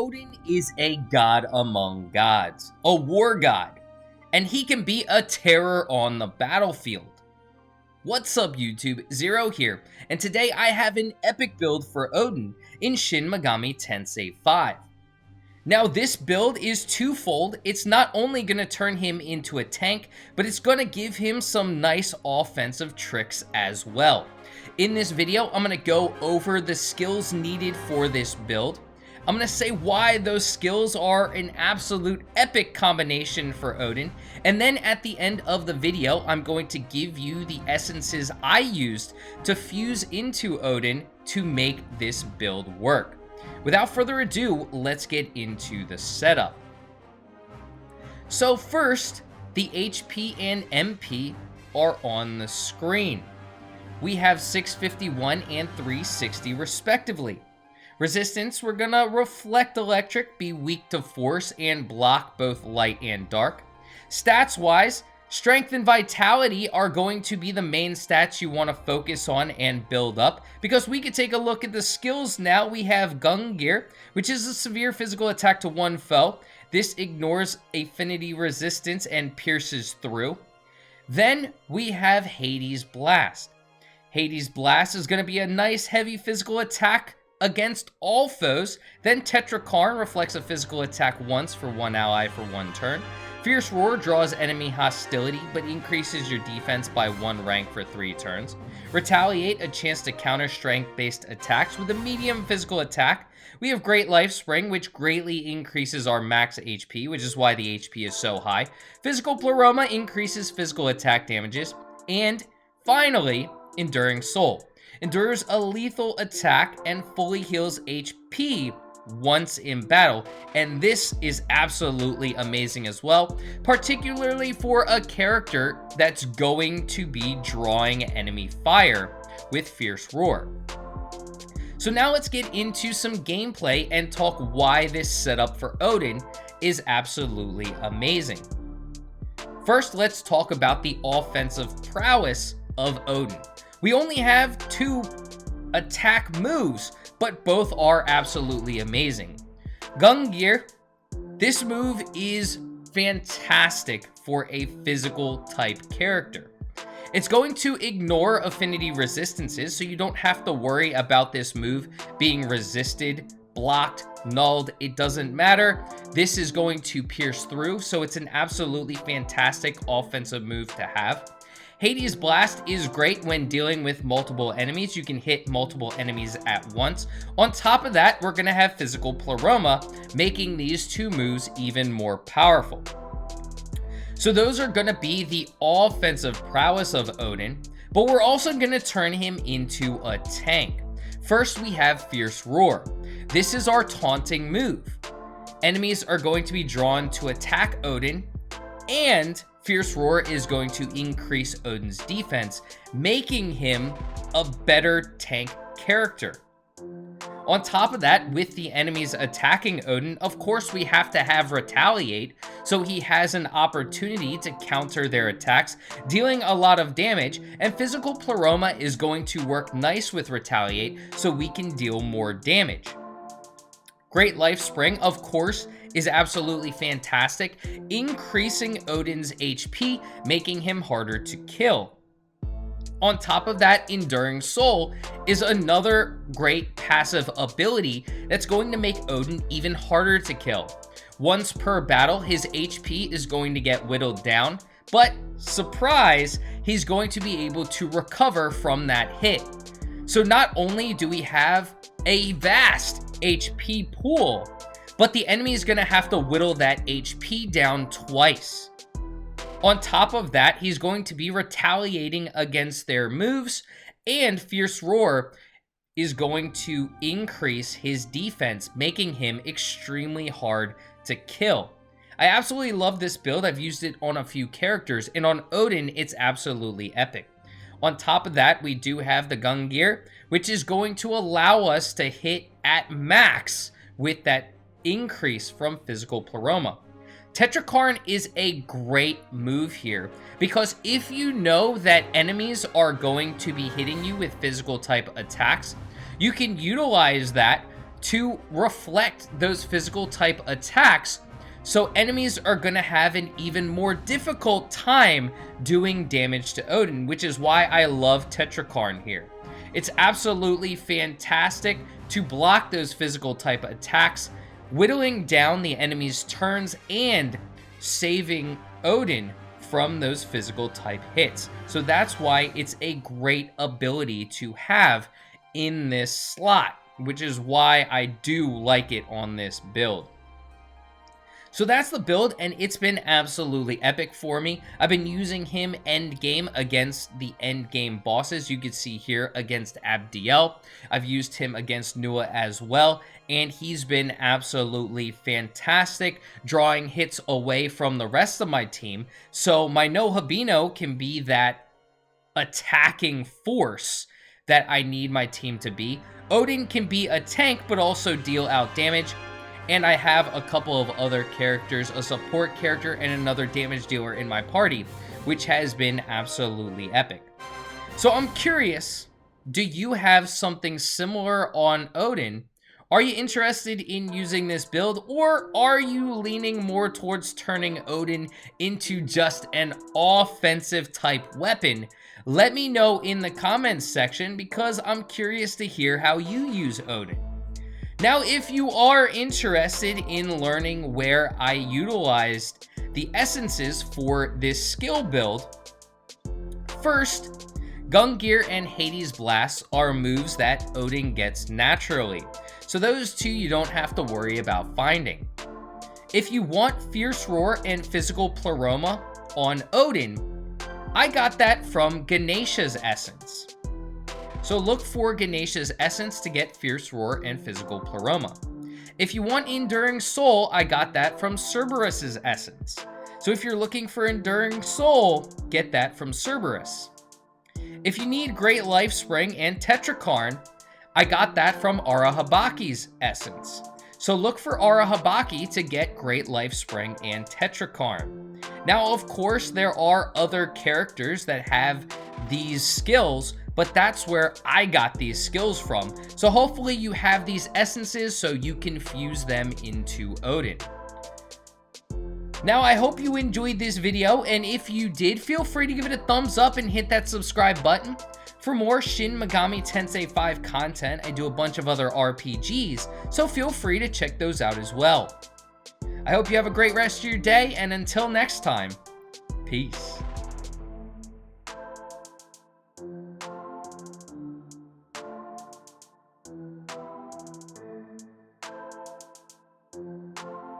Odin is a god among gods, a war god, and he can be a terror on the battlefield. What's up YouTube, Zero here, and today I have an epic build for Odin in Shin Megami Tensei V. Now this build is twofold. It's not only going to turn him into a tank, but it's going to give him some nice offensive tricks as well. In this video, I'm going to go over the skills needed for this build. I'm going to say why those skills are an absolute epic combination for Odin. And then at the end of the video, I'm going to give you the essences I used to fuse into Odin to make this build work. Without further ado, let's get into the setup. So first, the HP and MP are on the screen. We have 651 and 360 respectively. Resistance, we're gonna reflect electric, be weak to force, and block both light and dark. Stats wise, strength and vitality are going to be the main stats you want to focus on and build up, because we could take a look at the skills now. We have Gung Gear, which is a severe physical attack to one foe. This ignores affinity resistance and pierces through. Then we have Hades Blast. Hades Blast is going to be a nice heavy physical attack against all foes. Then Tetrakarn reflects a physical attack once for one ally for one turn. Fierce Roar draws enemy hostility, but increases your defense by 1 rank for 3 turns. Retaliate, a chance to counter strength-based attacks with a medium physical attack. We have Great Life Spring, which greatly increases our max HP, which is why the HP is so high. Physical Pleroma increases physical attack damages. And finally, Enduring Soul. Endures a lethal attack and fully heals HP once in battle, and this is absolutely amazing as well, particularly for a character that's going to be drawing enemy fire with Fierce Roar. So now let's get into some gameplay and talk why this setup for Odin is absolutely amazing. First, let's talk about the offensive prowess of Odin. We only have 2 attack moves, but both are absolutely amazing. Gung Gear, this move is fantastic for a physical type character. It's going to ignore affinity resistances, so you don't have to worry about this move being resisted, blocked, nulled. It doesn't matter. This is going to pierce through, so it's an absolutely fantastic offensive move to have. Hades Blast is great when dealing with multiple enemies. You can hit multiple enemies at once. On top of that, we're going to have Physical Pleroma, making these 2 moves even more powerful. So those are going to be the offensive prowess of Odin, but we're also going to turn him into a tank. First, we have Fierce Roar. This is our taunting move. Enemies are going to be drawn to attack Odin, and Fierce Roar is going to increase Odin's defense, making him a better tank character. On top of that, with the enemies attacking Odin, of course we have to have Retaliate, so he has an opportunity to counter their attacks, dealing a lot of damage, and Physical Pleroma is going to work nice with Retaliate, so we can deal more damage. Great Life Spring, of course, is absolutely fantastic, increasing Odin's HP, making him harder to kill. On top of that, Enduring Soul is another great passive ability that's going to make Odin even harder to kill. Once per battle, his HP is going to get whittled down, but surprise, he's going to be able to recover from that hit. So not only do we have a vast HP pool, but the enemy is going to have to whittle that HP down twice. On top of that, he's going to be retaliating against their moves, and Fierce Roar is going to increase his defense, making him extremely hard to kill. I absolutely love this build. I've used it on a few characters, and on Odin, it's absolutely epic. On top of that, we do have the Gung Gear, which is going to allow us to hit at max with that increase from Physical Pleroma. Tetrakarn is a great move here, because if you know that enemies are going to be hitting you with physical type attacks, you can utilize that to reflect those physical type attacks, so enemies are going to have an even more difficult time doing damage to Odin, which is why I love Tetrakarn here. It's absolutely fantastic to block those physical type attacks, whittling down the enemy's turns and saving Odin from those physical type hits. So that's why it's a great ability to have in this slot, which is why I do like it on this build. So that's the build, and it's been absolutely epic for me. I've been using him end game against the end game bosses. You can see here against Abdiel. I've used him against Nua as well, and he's been absolutely fantastic, drawing hits away from the rest of my team. So my No Habino can be that attacking force that I need my team to be. Odin can be a tank, but also deal out damage. And I have a couple of other characters, a support character and another damage dealer in my party, which has been absolutely epic. So I'm curious, do you have something similar on Odin? Are you interested in using this build, or are you leaning more towards turning Odin into just an offensive type weapon? Let me know in the comments section, because I'm curious to hear how you use Odin. Now, if you are interested in learning where I utilized the essences for this skill build, first, Gungnir and Hades Blast are moves that Odin gets naturally. So those two you don't have to worry about finding. If you want Fierce Roar and Physical Pleroma on Odin, I got that from Ganesha's essence. So look for Ganesha's essence to get Fierce Roar and Physical Pleroma. If you want Enduring Soul, I got that from Cerberus's essence. So if you're looking for Enduring Soul, get that from Cerberus. If you need Great Life Spring and Tetrakarn, I got that from Arahabaki's essence. So look for Arahabaki to get Great Life Spring and Tetrakarn. Now, of course, there are other characters that have these skills, but that's where I got these skills from. So hopefully you have these essences so you can fuse them into Odin. Now, I hope you enjoyed this video, and if you did, feel free to give it a thumbs up and hit that subscribe button. For more Shin Megami Tensei V content, I do a bunch of other RPGs, so feel free to check those out as well. I hope you have a great rest of your day, and until next time, peace.